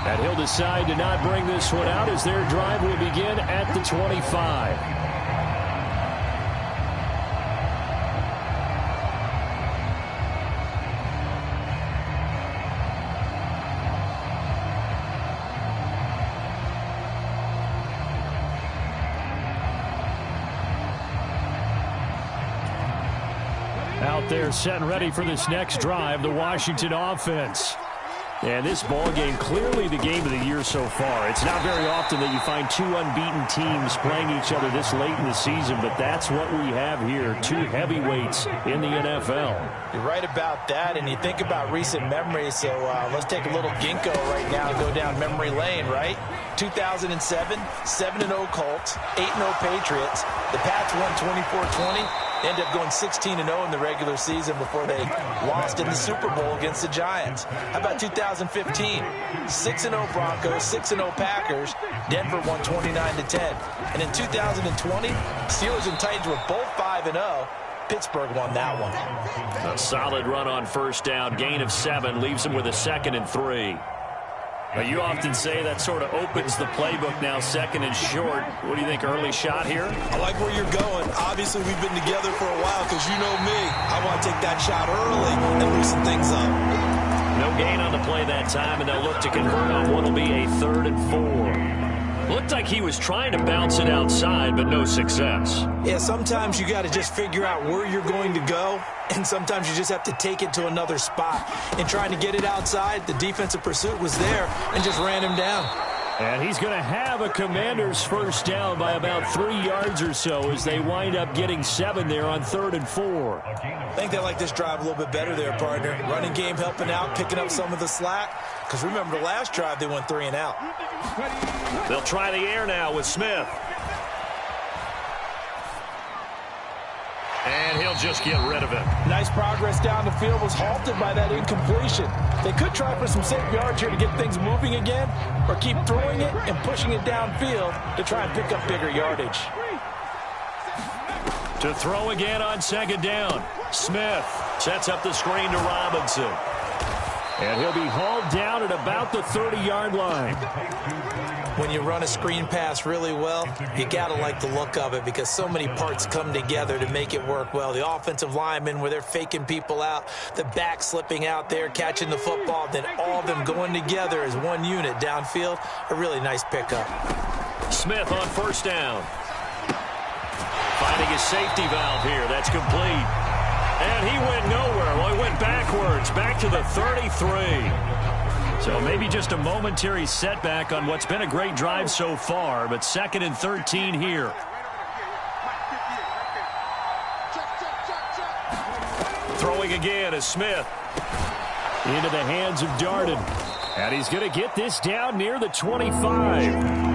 And he'll decide to not bring this one out as their drive will begin at the 25. Out there set and ready for this next drive, the Washington offense. And this ball game, clearly the game of the year so far. It's not very often that you find two unbeaten teams playing each other this late in the season, but that's what we have here, two heavyweights in the NFL. You're right about that, and you think about recent memories, so let's take a little ginkgo right now and go down memory lane, right? 2007, 7-0 Colts, 8-0 Patriots. The Pats won 24-20. They ended up going 16-0 in the regular season before they lost in the Super Bowl against the Giants. How about 2015? 6-0 Broncos, 6-0 Packers. Denver won 29-10. And in 2020, Steelers and Titans were both 5-0. Pittsburgh won that one. A solid run on first down. Gain of 7 leaves them with a 2nd and 3. Now, you often say that sort of opens the playbook now, 2nd and short. What do you think, early shot here? I like where you're going. Obviously, we've been together for a while because you know me. I want to take that shot early and loosen things up. No gain on the play that time, and they'll look to convert on what will be a 3rd and 4. Looked like he was trying to bounce it outside, but no success. Yeah, sometimes you got to just figure out where you're going to go, and sometimes you just have to take it to another spot. In trying to get it outside, the defensive pursuit was there and just ran him down. And he's going to have a Commander's first down by about 3 yards or so as they wind up getting 7 there on 3rd and 4. I think they like this drive a little bit better there, partner. Running game helping out, picking up some of the slack. Because remember, the last drive they went 3 and out. They'll try the air now with Smith. And he'll just get rid of it. Nice progress down the field, was halted by that incompletion. They could try for some safe yards here to get things moving again, or keep throwing it and pushing it downfield to try and pick up bigger yardage. To throw again on 2nd down. Smith sets up the screen to Robinson. And he'll be hauled down at about the 30-yard line. When you run a screen pass really well, you got to like the look of it because so many parts come together to make it work well. The offensive linemen where they're faking people out, the back slipping out there, catching the football, then all of them going together as one unit downfield. A really nice pickup. Smith on 1st down. Finding his safety valve here. That's complete. And he went nowhere. Well, he went backwards, back to the 33. So maybe just a momentary setback on what's been a great drive so far, but 2nd and 13 here. Throwing again is Smith. Into the hands of Darden. And he's going to get this down near the 25.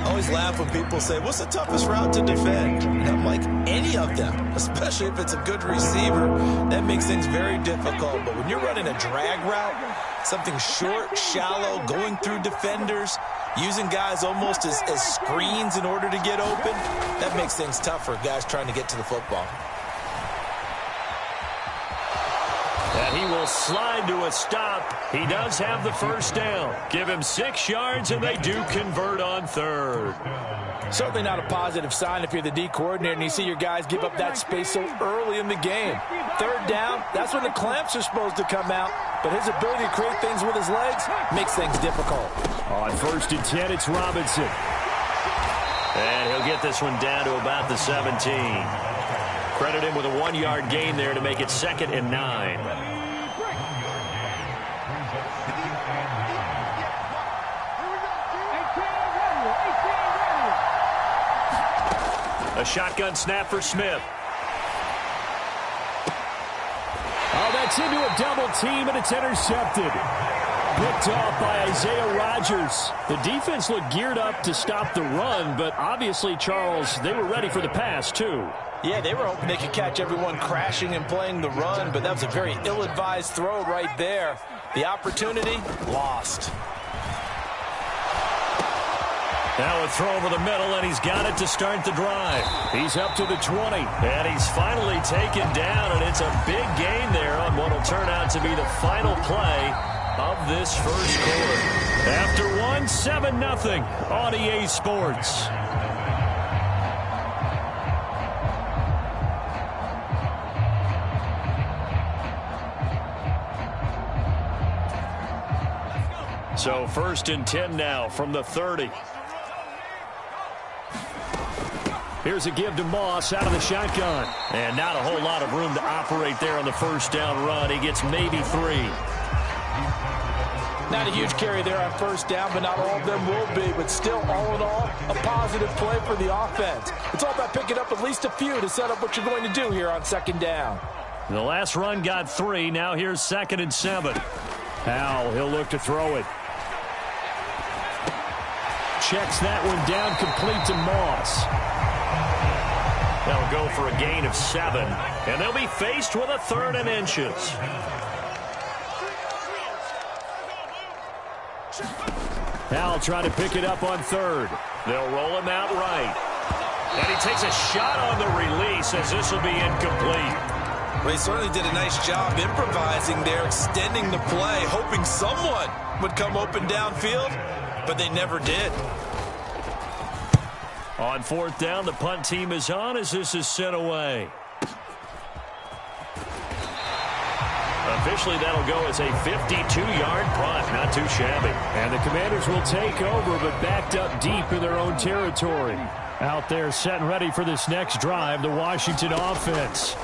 I always laugh when people say, what's the toughest route to defend? And I'm like, any of them, especially if it's a good receiver. That makes things very difficult. But when you're running a drag route, something short, shallow, going through defenders, using guys almost as screens in order to get open, that makes things tough for guys trying to get to the football. And he will slide to a stop. He does have the first down. Give him 6 yards, and they do convert on 3rd. Certainly not a positive sign if you're the D coordinator and you see your guys give up that space so early in the game. 3rd down, that's when the clamps are supposed to come out. But his ability to create things with his legs makes things difficult. On 1st and 10, it's Robinson. And he'll get this one down to about the 17. Credit him with a 1-yard gain there to make it 2nd and 9. A shotgun snap for Smith. Oh, that's into a double team, and it's intercepted. Picked off by Isaiah Rodgers. The defense looked geared up to stop the run, but obviously, Charles, they were ready for the pass, too. Yeah, they were hoping they could catch everyone crashing and playing the run, but that was a very ill-advised throw right there. The opportunity, lost. Now a throw over the middle, and he's got it to start the drive. He's up to the 20, and he's finally taken down, and it's a big gain there on what will turn out to be the final play of this first quarter. After one, 7-0 on EA Sports. So 1st and 10 now from the 30. Here's a give to Moss out of the shotgun. And not a whole lot of room to operate there on the first down run. He gets maybe 3. Not a huge carry there on first down, but not all of them will be. But still, all in all, a positive play for the offense. It's all about picking up at least a few to set up what you're going to do here on 2nd down. The last run got 3. Now here's 2nd and 7. Howell, he'll look to throw it. Checks that one down, complete to Moss. They'll go for a gain of 7, and they'll be faced with a 3rd and inches. Howell trying to pick it up on 3rd. They'll roll him out right. And he takes a shot on the release as this will be incomplete. Well, he certainly did a nice job improvising there, extending the play, hoping someone would come open downfield, but they never did. On 4th down, the punt team is on as this is sent away. Officially, that'll go as a 52-yard punt. Not too shabby. And the Commanders will take over, but backed up deep in their own territory. Out there set and ready for this next drive, the Washington offense.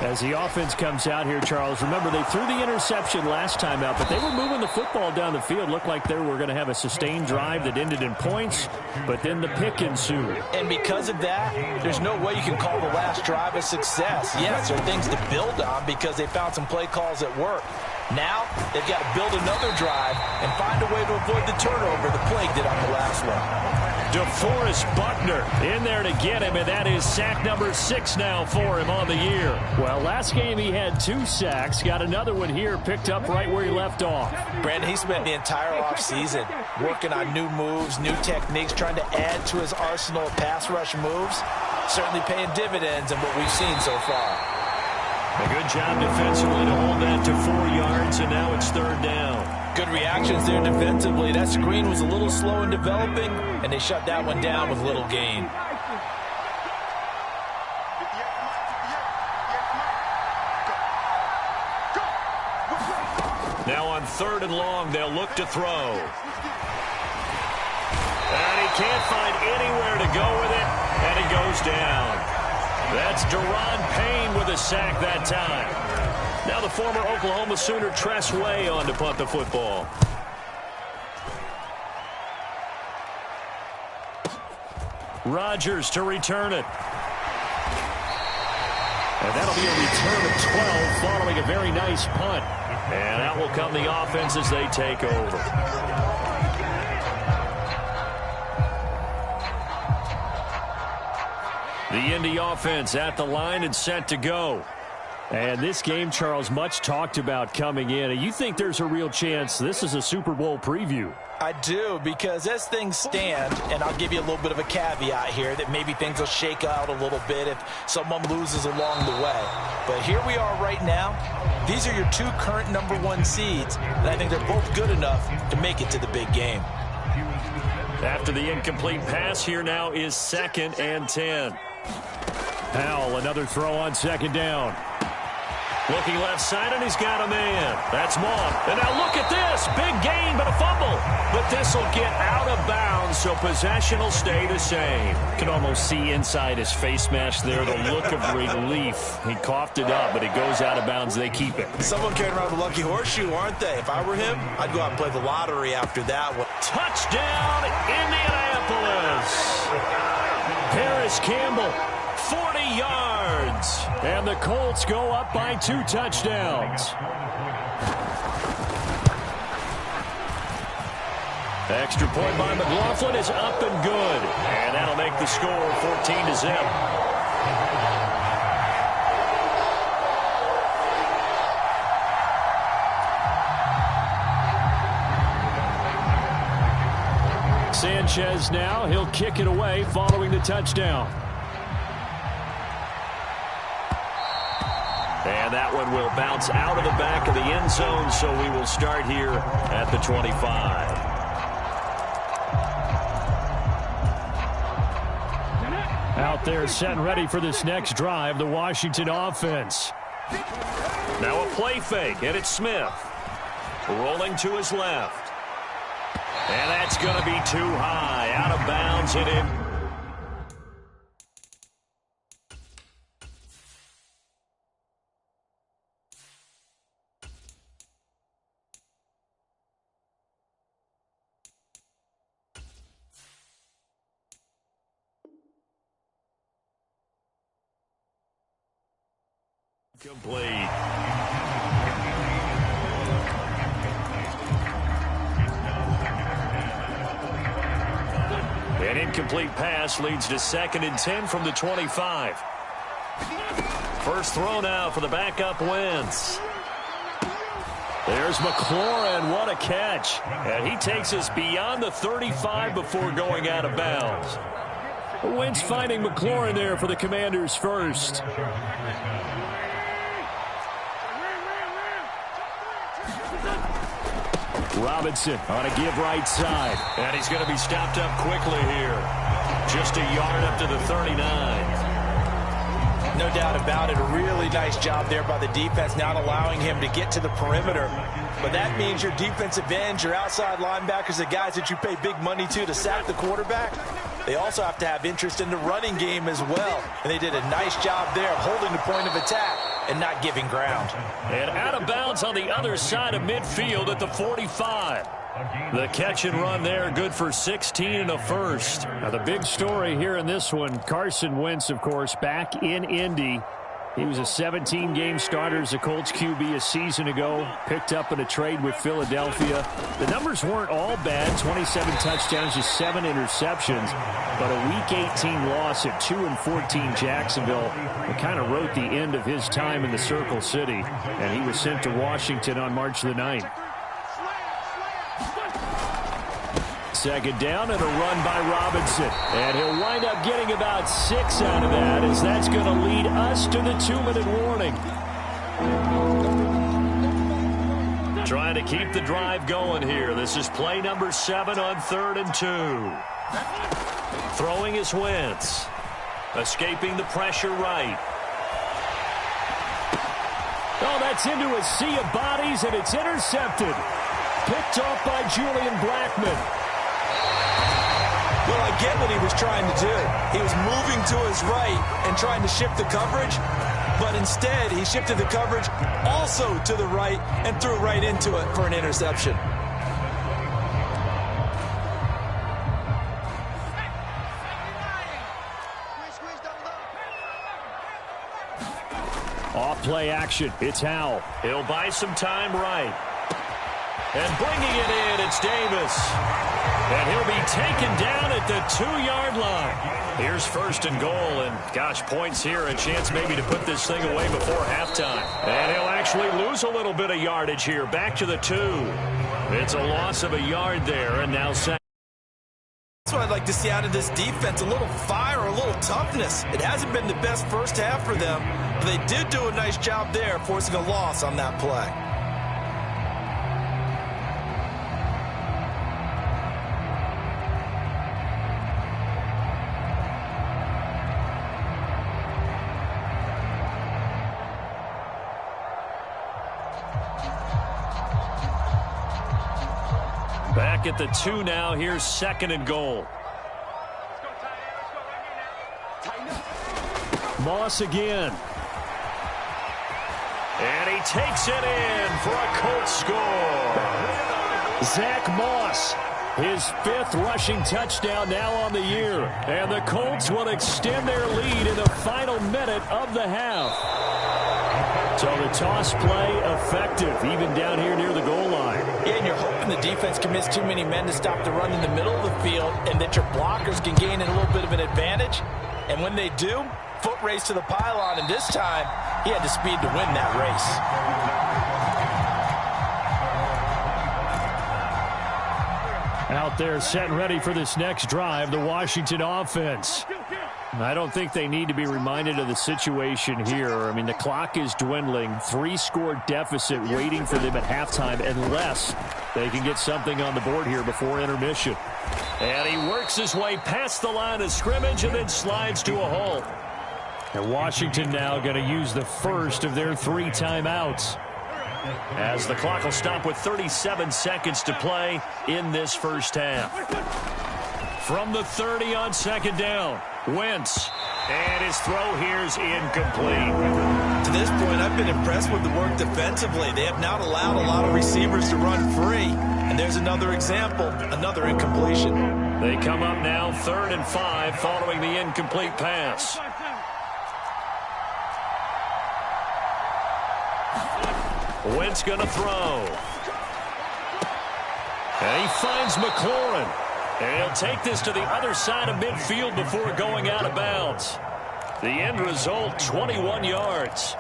As the offense comes out here, Charles, remember they threw the interception last time out, but they were moving the football down the field. Looked like they were going to have a sustained drive that ended in points, but then the pick ensued. And because of that, there's no way you can call the last drive a success. Yes, there are things to build on because they found some play calls that work. Now, they've got to build another drive and find a way to avoid the turnover the Plague did on the last one. DeForest Buckner in there to get him, and that is sack number 6 now for him on the year. Well, last game he had 2 sacks. Got another one here, picked up right where he left off. Brandon, he spent the entire offseason working on new moves, new techniques, trying to add to his arsenal of pass rush moves. Certainly paying dividends in what we've seen so far. A good job defensively to hold that to 4 yards, and now it's 3rd down. Good reactions there defensively. That screen was a little slow in developing, and they shut that one down with little gain. Now on 3rd and long, they'll look to throw. And he can't find anywhere to go with it, and he goes down. That's Deron Payne with a sack that time. Now the former Oklahoma Sooner Tress Way on to punt the football. Rodgers to return it. And that'll be a return of 12 following a very nice punt. And out will come the offense as they take over. The Indy offense at the line and set to go. And this game, Charles, much talked about coming in. And you think there's a real chance this is a Super Bowl preview? I do, because as things stand, and I'll give you a little bit of a caveat here, that maybe things will shake out a little bit if someone loses along the way. But here we are right now. These are your 2 current #1 seeds, and I think they're both good enough to make it to the big game. After the incomplete pass, here now is 2nd and 10. Howell, another throw on 2nd down. Looking left side, and he's got a man. That's Moss. And now look at this. Big gain, but a fumble. But this will get out of bounds, so possession will stay the same. Can almost see inside his face mask there the look of relief. He coughed it up, but it goes out of bounds. They keep it. Someone carrying around the lucky horseshoe, aren't they? If I were him, I'd go out and play the lottery after that one. Touchdown, Indianapolis. Harris Campbell. 40 yards. And the Colts go up by 2 touchdowns. Extra point by McLaughlin is up and good. And that'll make the score 14-0. Sanchez now, he'll kick it away following the touchdown. And that one will bounce out of the back of the end zone, so we will start here at the 25. Out there set and ready for this next drive, the Washington offense. Now a play fake, and it's Smith. Rolling to his left. And that's going to be too high. Out of bounds, hit him. Complete. An incomplete pass leads to 2nd and 10 from the 25. First throw now for the backup Wentz. There's McLaurin. What a catch. And he takes us beyond the 35 before going out of bounds. Wentz finding McLaurin there for the Commanders first. Robinson on a give right side. And he's going to be stopped up quickly here. Just a yard up to the 39. No doubt about it. A really nice job there by the defense, not allowing him to get to the perimeter. But that means your defensive ends, your outside linebackers, the guys that you pay big money to sack the quarterback, they also have to have interest in the running game as well. And they did a nice job there of holding the point of attack and not giving ground. And out of bounds on the other side of midfield at the 45. The catch and run there, good for 16 and a first. Now the big story here in this one, Carson Wentz, of course, back in Indy. He was a 17-game starter as a Colts QB a season ago, picked up in a trade with Philadelphia. The numbers weren't all bad, 27 touchdowns, just 7 interceptions, but a Week 18 loss at 2-14 Jacksonville. It kind of wrote the end of his time in the Circle City, and he was sent to Washington on March the 9th. Second down and a run by Robinson. And he'll wind up getting about 6 out of that, as that's going to lead us to the 2-minute warning. Trying to keep the drive going here. This is play number 7 on 3rd and 2. Throwing is Wentz. Escaping the pressure right. Oh, that's into a sea of bodies, and it's intercepted. Picked off by Julian Blackmon. Well, I get what he was trying to do. He was moving to his right and trying to shift the coverage, but instead he shifted the coverage also to the right and threw right into it for an interception. Off play action. It's Howell. He'll buy some time right. And bringing it in, it's Davis. And he'll be taken down at the 2-yard line. Here's 1st and goal, and gosh, points here, a chance maybe to put this thing away before halftime. And he'll actually lose a little bit of yardage here, back to the 2. It's a loss of a yard there, and now second. That's what I'd like to see out of this defense, a little fire, a little toughness. It hasn't been the best first half for them, but they did do a nice job there, forcing a loss on that play. Back at the 2 now. Here's 2nd and goal. Moss again. And he takes it in for a Colts score. Zach Moss, his 5th rushing touchdown now on the year. And the Colts will extend their lead in the final minute of the half. So the toss play effective, even down here near the goal line. Yeah, and you're hoping the defense commits too many men to stop the run in the middle of the field and that your blockers can gain a little bit of an advantage. And when they do, foot race to the pylon, and this time he had the speed to win that race. Out there set and ready for this next drive, the Washington offense. I don't think they need to be reminded of the situation here. I mean, the clock is dwindling. 3-score deficit waiting for them at halftime unless they can get something on the board here before intermission. And he works his way past the line of scrimmage and then slides to a hole. And Washington now going to use the first of their 3 timeouts, as the clock will stop with 37 seconds to play in this first half. From the 30 on second down, Wentz. And his throw here's incomplete. To this point, I've been impressed with the work defensively. They have not allowed a lot of receivers to run free. And there's another example, another incompletion. They come up now 3rd and 5 following the incomplete pass. Wentz going to throw. And he finds McLaurin. And he'll take this to the other side of midfield before going out of bounds. The end result, 21 yards.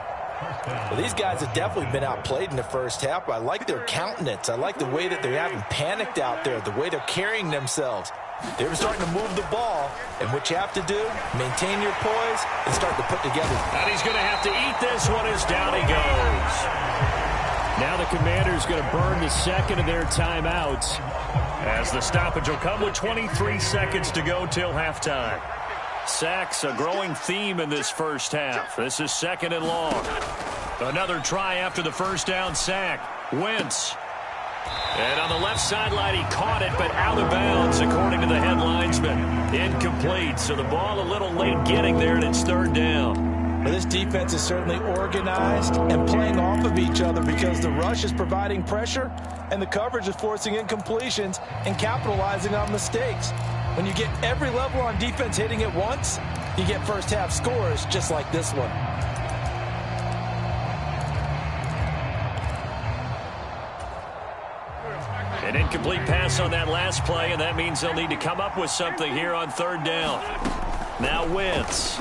Well, these guys have definitely been outplayed in the first half. I like their countenance. I like the way that they haven't panicked out there, the way they're carrying themselves. They're starting to move the ball, and what you have to do, maintain your poise and start to put together. And he's going to have to eat this one as down he goes. Now the Commanders going to burn the second of their timeouts, as the stoppage will come with 23 seconds to go till halftime. Sacks, a growing theme in this first half. This is 2nd and long. Another try after the first down sack. Wentz. And on the left sideline, he caught it, but out of bounds, according to the head linesman. Incomplete, so the ball a little late getting there, and it's 3rd down. Well, this defense is certainly organized and playing off of each other because the rush is providing pressure and the coverage is forcing incompletions and capitalizing on mistakes. When you get every level on defense hitting at once, you get first half scores just like this one. An incomplete pass on that last play, and that means they'll need to come up with something here on 3rd down. Now Wentz.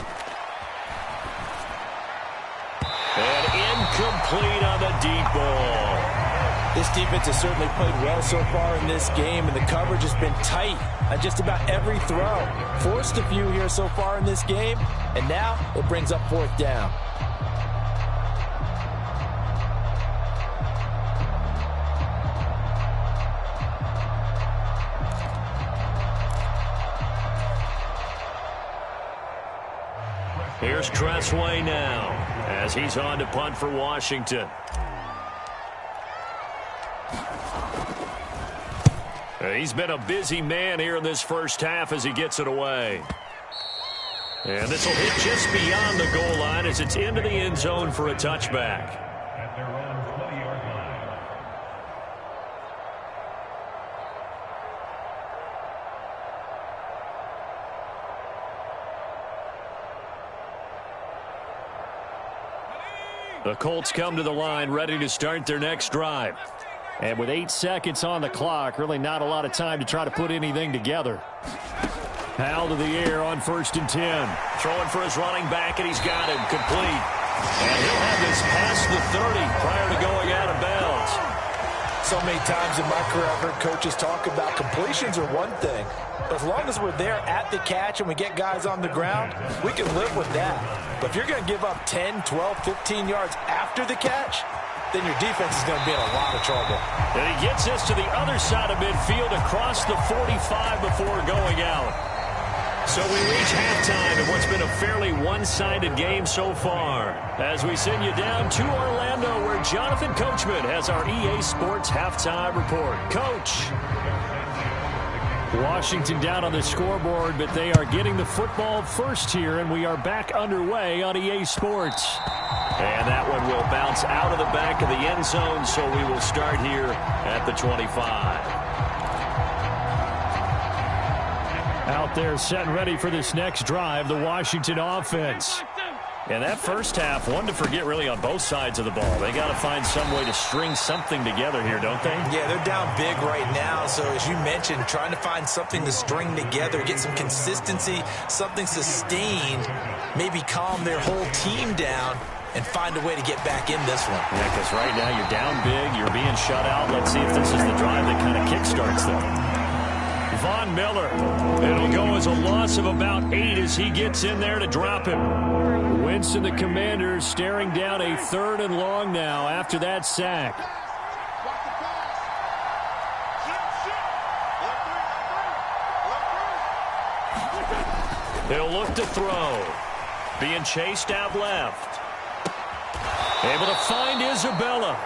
And incomplete on the deep ball. This defense has certainly played well so far in this game, and the coverage has been tight on just about every throw. Forced a few here so far in this game, and now it brings up 4th down. Here's Tressway now, as he's on to punt for Washington. He's been a busy man here in this first half as he gets it away. And this will hit just beyond the goal line as it's into the end zone for a touchback. The Colts come to the line ready to start their next drive. And with 8 seconds on the clock, really not a lot of time to try to put anything together. Howell to the air on 1st and 10. Throwing for his running back, and he's got him complete. And he'll have this past the 30 prior to going out of bounds. So many times in my career, I've heard coaches talk about completions are one thing. But as long as we're there at the catch and we get guys on the ground, we can live with that. But if you're going to give up 10, 12, 15 yards after the catch, then your defense is going to be in a lot of trouble. And he gets this to the other side of midfield across the 45 before going out. So we reach halftime in what's been a fairly one-sided game so far, as we send you down to Orlando, where Jonathan Coachman has our EA Sports halftime report. Coach. Washington down on the scoreboard, but they are getting the football first here, and we are back underway on EA Sports. And that one will bounce out of the back of the end zone, so we will start here at the 25. Out there set and ready for this next drive, the Washington offense. And that first half, one to forget really on both sides of the ball. They got to find some way to string something together here, don't they? Yeah, they're down big right now. So as you mentioned, trying to find something to string together, get some consistency, something sustained, maybe calm their whole team down and find a way to get back in this one. Yeah, because right now you're down big, you're being shut out. Let's see if this is the drive that kind of kickstarts them. Von Miller. It'll go as a loss of about 8 as he gets in there to drop him. Wentz and the Commanders staring down a 3rd and long now after that sack. He'll look to throw. Being chased out left. Able to find Isabella.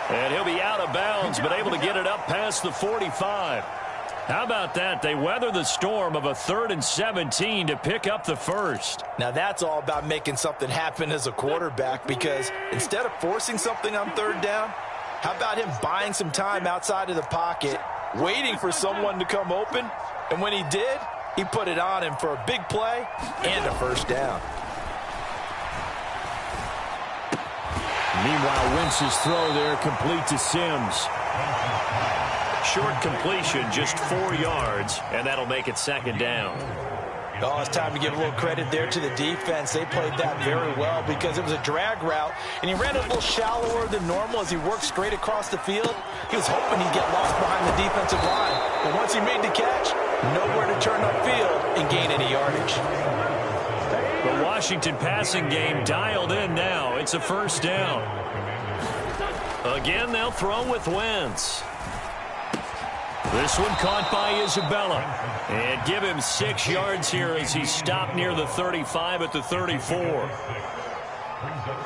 And he'll be out of bounds, but able to get it up past the 45. How about that? They weather the storm of a 3rd and 17 to pick up the first. Now that's all about making something happen as a quarterback, because instead of forcing something on 3rd down, how about him buying some time outside of the pocket, waiting for someone to come open, and when he did, he put it on him for a big play and a first down. Meanwhile, Wentz's throw there complete to Sims. Short completion, just 4 yards, and that'll make it 2nd down. Oh, it's time to give a little credit there to the defense. They played that very well because it was a drag route, and he ran a little shallower than normal as he worked straight across the field. He was hoping he'd get lost behind the defensive line, but once he made the catch, nowhere to turn upfield and gain any yardage. The Washington passing game dialed in now. It's a first down. Again, they'll throw with Wentz. This one caught by Isabella. And give him 6 yards here as he stopped near the 35 at the 34.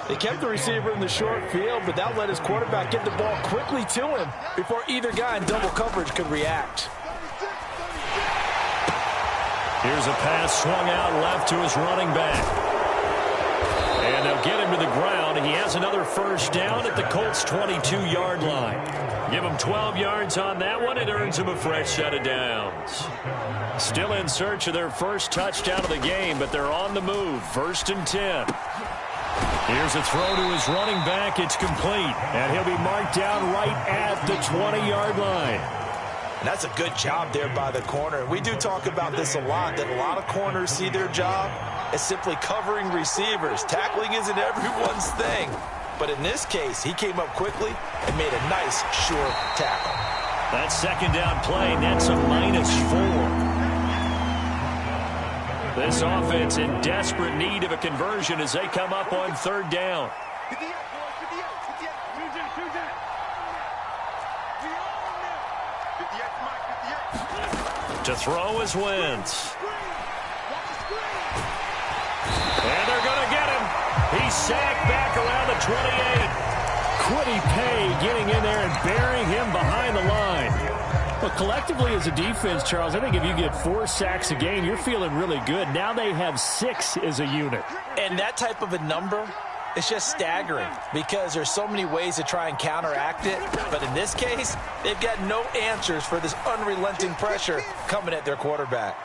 They kept the receiver in the short field, but that let his quarterback get the ball quickly to him before either guy in double coverage could react. Here's a pass swung out left to his running back. And they'll get him to the ground. He has another first down at the Colts' 22-yard line. Give him 12 yards on that one. It earns him a fresh set of downs. Still in search of their first touchdown of the game, but they're on the move. 1st and 10. Here's a throw to his running back. It's complete. And he'll be marked down right at the 20-yard line. And that's a good job there by the corner. We do talk about this a lot, that a lot of corners see their job as simply covering receivers. Tackling isn't everyone's thing. But in this case, he came up quickly and made a nice, sure tackle. That 2nd down play nets a -4. This offense in desperate need of a conversion as they come up on 3rd down. To throw is Wentz. And they're going to get him. He's sacked back around the 28. Quiddy Pay getting in there and burying him behind the line. But collectively as a defense, Charles, I think if you get 4 sacks a game, you're feeling really good. Now they have 6 as a unit. And that type of a number, it's just staggering because there's so many ways to try and counteract it. But in this case, they've got no answers for this unrelenting pressure coming at their quarterback.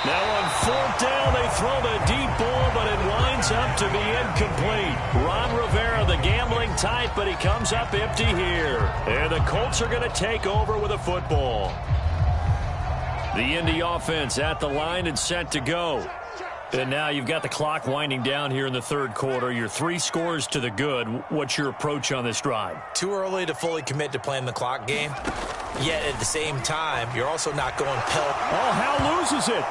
Now on 4th down, they throw the deep ball, but it winds up to be incomplete. Ron Rivera, the gambling type, but he comes up empty here. And the Colts are going to take over with a football. The Indy offense at the line and set to go. And now you've got the clock winding down here in the 3rd quarter. You're 3 scores to the good. What's your approach on this drive? Too early to fully commit to playing the clock game. Yet at the same time, you're also not going pelt. Oh, Hal loses it.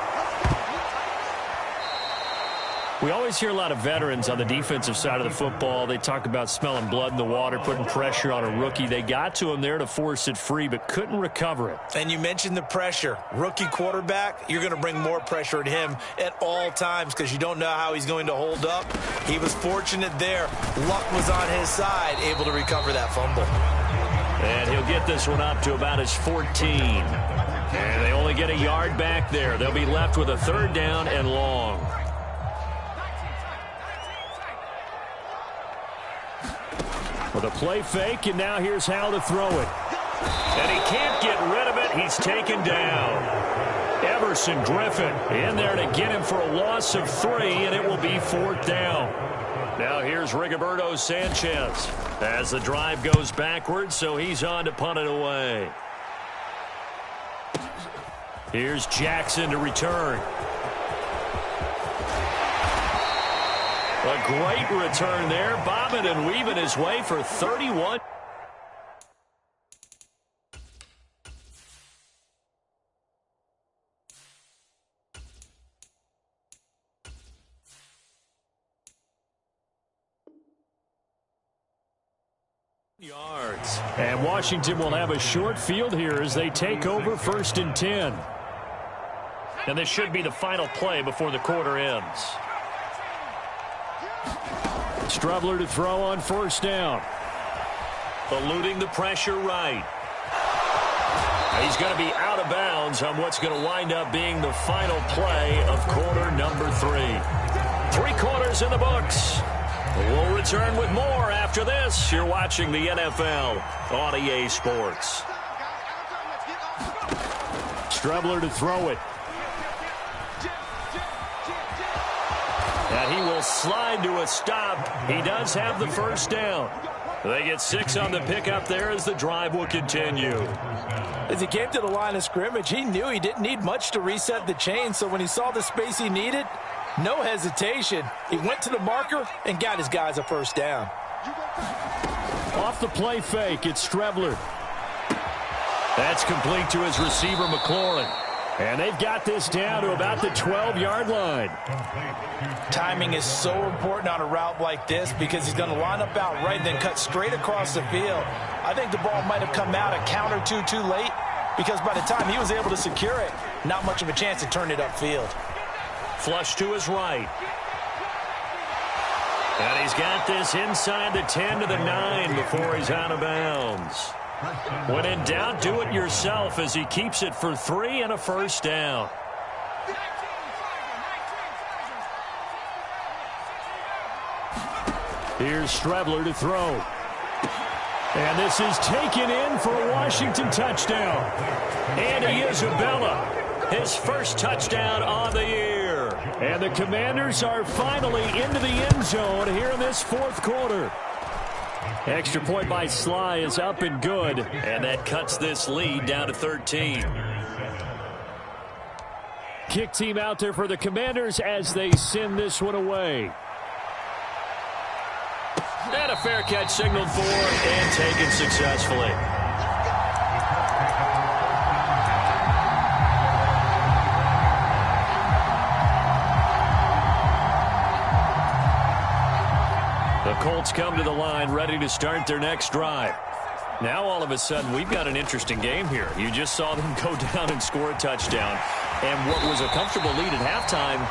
We always hear a lot of veterans on the defensive side of the football. They talk about smelling blood in the water, putting pressure on a rookie. They got to him there to force it free, but couldn't recover it. And you mentioned the pressure. Rookie quarterback, you're going to bring more pressure at him at all times because you don't know how he's going to hold up. He was fortunate there. Luck was on his side, able to recover that fumble. And he'll get this one up to about his 14. And they only get a yard back there. They'll be left with a 3rd down and long. With a play fake, and now here's Hal to throw it. And he can't get rid of it. He's taken down. Everson Griffin in there to get him for a loss of 3, and it will be 4th down. Now here's Rigoberto Sanchez as the drive goes backwards, so he's on to punt it away. Here's Jackson to return. A great return there, bobbing and weaving his way for 31. yards. And Washington will have a short field here as they take over 1st and 10. And this should be the final play before the quarter ends. Strubler to throw on 1st down. Eluding the pressure right. He's going to be out of bounds on what's going to wind up being the final play of quarter number 3. 3 quarters in the books. We'll return with more after this. You're watching the NFL on EA Sports. Strubler to throw it. And he will slide to a stop. He does have the 1st down. They get 6 on the pickup there as the drive will continue. As he came to the line of scrimmage, he knew he didn't need much to reset the chain. So when he saw the space he needed, no hesitation. He went to the marker and got his guys a 1st down. Off the play fake, it's Strubler. That's complete to his receiver, McLaurin. And they've got this down to about the 12-yard line. Timing is so important on a route like this because he's going to line up out right and then cut straight across the field. I think the ball might have come out a count or two too late because by the time he was able to secure it, not much of a chance to turn it upfield. Flush to his right. And he's got this inside the 10 to the 9 before he's out of bounds. When in doubt, do it yourself as he keeps it for 3 and a 1st down. Here's Strubler to throw. And this is taken in for a Washington touchdown. Andy Isabella, his 1st touchdown on the year. And the Commanders are finally into the end zone here in this 4th quarter. Extra point by Sly is up and good, and that cuts this lead down to 13. Kick team out there for the Commanders as they send this one away. And a fair catch signaled for and taken successfully. The Colts come to the line ready to start their next drive. Now all of a sudden we've got an interesting game here. You just saw them go down and score a touchdown. And what was a comfortable lead at halftime,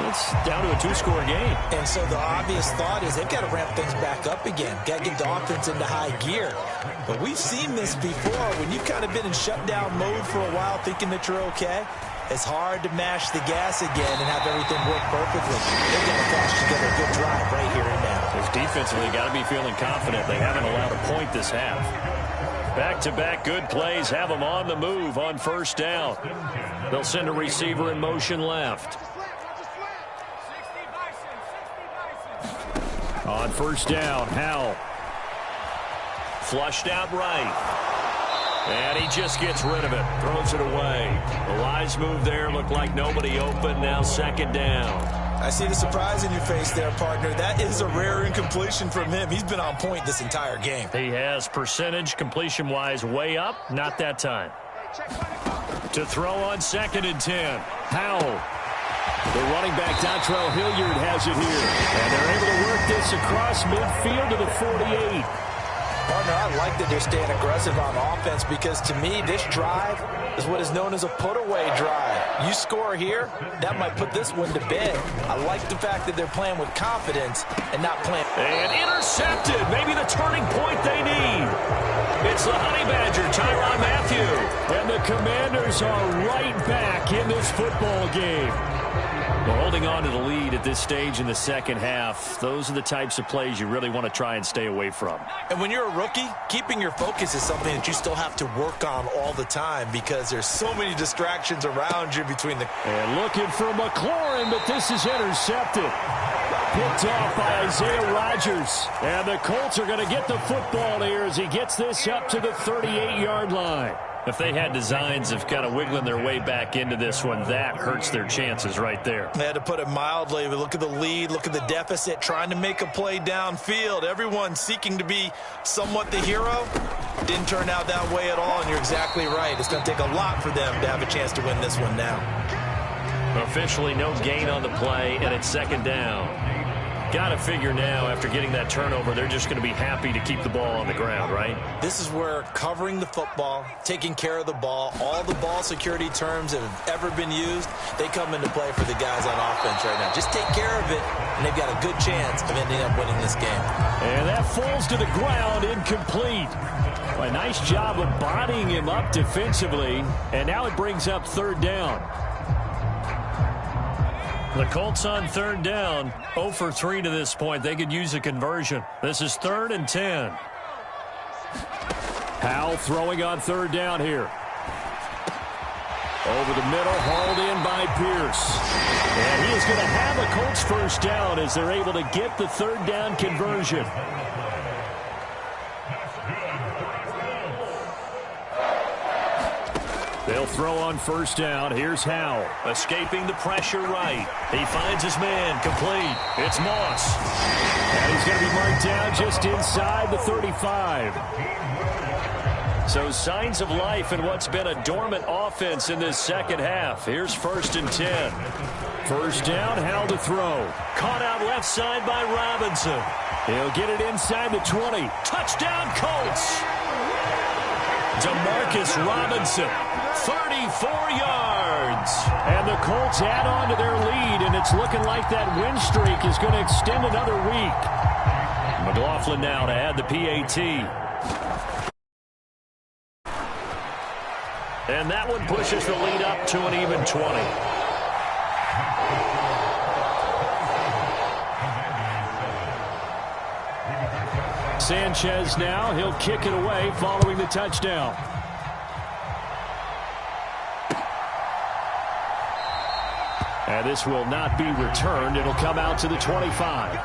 it's down to a 2-score game. And so the obvious thought is they've got to ramp things back up again. Got to get the offense into high gear. But we've seen this before. When you've kind of been in shutdown mode for a while thinking that you're okay, it's hard to mash the gas again and have everything work perfectly. They've got to patch together a good drive right here and now. Because defensively, got to be feeling confident. They haven't allowed a point this half. Back-to-back good plays have them on the move on 1st down. They'll send a receiver in motion left. On 1st down, Howell. Flushed out right. And he just gets rid of it. Throws it away. The Lions move there. Looked like nobody open. Now 2nd down. I see the surprise in your face there, partner. That is a rare incompletion from him. He's been on point this entire game. He has percentage completion-wise way up. Not that time. To throw on 2nd and 10. Howell. The running back, Dontrell Hilliard, has it here. And they're able to work this across midfield to the 48. Partner, I like that they're staying aggressive on offense because, to me, this drive is what is known as a put-away drive. You score here, that might put this one to bed. I like the fact that they're playing with confidence and not playing. And intercepted. Maybe the turning point they need. It's the Honey Badger, Tyrann Mathieu. And the Commanders are right back in this football game. Well, holding on to the lead at this stage in the 2nd half, those are the types of plays you really want to try and stay away from. And when you're a rookie, keeping your focus is something that you still have to work on all the time because there's so many distractions around you between the... And looking for McLaurin, but this is intercepted. Picked off by Isaiah Rodgers. And the Colts are going to get the football here as he gets this up to the 38-yard line. If they had designs of kind of wiggling their way back into this one, that hurts their chances right there. They had to put it mildly. But look at the lead. Look at the deficit. Trying to make a play downfield. Everyone seeking to be somewhat the hero. Didn't turn out that way at all, and you're exactly right. It's going to take a lot for them to have a chance to win this one now. Officially no gain on the play, and it's 2nd down. Got to figure now, after getting that turnover, they're just going to be happy to keep the ball on the ground, right? This is where covering the football, taking care of the ball, all the ball security terms that have ever been used, they come into play for the guys on offense right now. Just take care of it, and they've got a good chance of ending up winning this game. And that falls to the ground, incomplete. A nice job of bodying him up defensively, and now it brings up third down. The Colts on third down, 0 for 3 to this point. They could use a conversion. This is 3rd and 10. Howell throwing on third down here. Over the middle, hauled in by Pierce. And he is going to have a Colts first down as they're able to get the third down conversion. They'll throw on first down. Here's Howell, escaping the pressure right. He finds his man, complete. It's Moss. And he's going to be marked down just inside the 35. So signs of life in what's been a dormant offense in this second half. Here's 1st and 10. First down, Howell to throw. Caught out left side by Robinson. He'll get it inside the 20. Touchdown, Colts! DeMarcus Robinson, 34 yards. And the Colts add on to their lead, and it's looking like that win streak is going to extend another week. McLaughlin now to add the PAT. And that one pushes the lead up to an even 20. Sanchez now, he'll kick it away following the touchdown. And this will not be returned. It'll come out to the 25.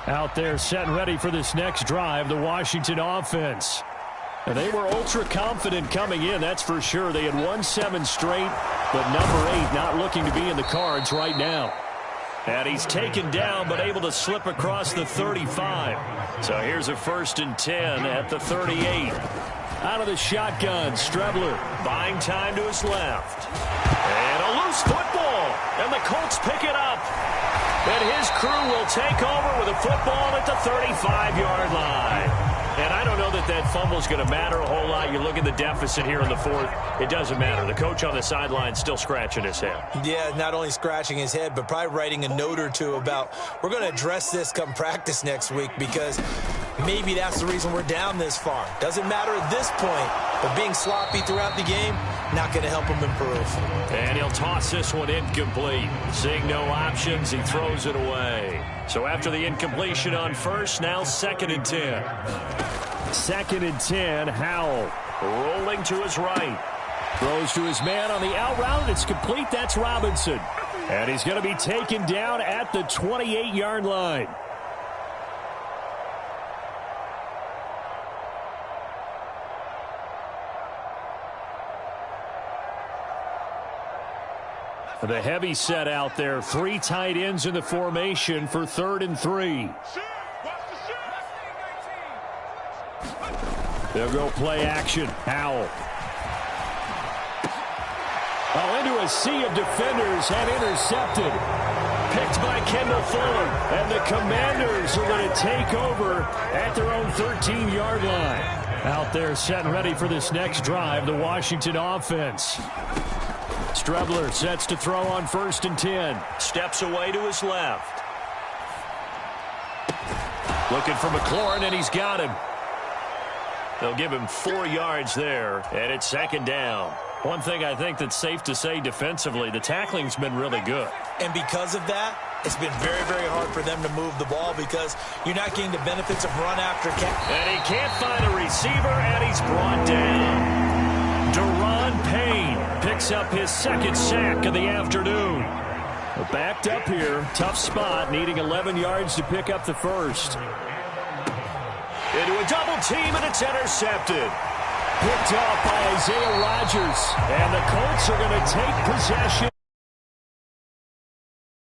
Out there set and ready for this next drive, the Washington offense. And they were ultra confident coming in, that's for sure. They had won 7 straight, but number 8 not looking to be in the cards right now. And he's taken down, but able to slip across the 35. So here's a 1st and 10 at the 38. Out of the shotgun, Strebler buying time to his left. And a loose football, and the Colts pick it up. And his crew will take over with a football at the 35-yard line. And I don't know that that fumble is going to matter a whole lot. You look at the deficit here in the 4th. It doesn't matter. The coach on the sideline still scratching his head. Yeah, not only scratching his head, but probably writing a note or two about we're going to address this come practice next week because maybe that's the reason we're down this far. Doesn't matter at this point, but being sloppy throughout the game, not going to help him improve. And he'll toss this one incomplete. Seeing no options, he throws it away. So after the incompletion on first, now 2nd and 10. 2nd and 10, Howell rolling to his right. Throws to his man on the out route. It's complete. That's Robinson. And he's going to be taken down at the 28-yard line. The heavy set out there. 3 tight ends in the formation for 3rd and 3. They'll go play action. Howell. Into a sea of defenders and intercepted. Picked by Kendall Fuller. And the Commanders are going to take over at their own 13-yard line. Out there set and ready for this next drive, the Washington offense. Strebler sets to throw on 1st and 10. Steps away to his left. Looking for McLaurin, and he's got him. They'll give him 4 yards there, and it's 2nd down. One thing I think that's safe to say defensively, the tackling's been really good. And because of that, it's been very, very hard for them to move the ball because you're not getting the benefits of run after catch. And he can't find a receiver, and he's brought down. Deron Payne picks up his 2nd sack of the afternoon. Backed up here, tough spot, needing 11 yards to pick up the first. Into a double team, and it's intercepted. Picked off by Isaiah Rodgers, and the Colts are going to take possession.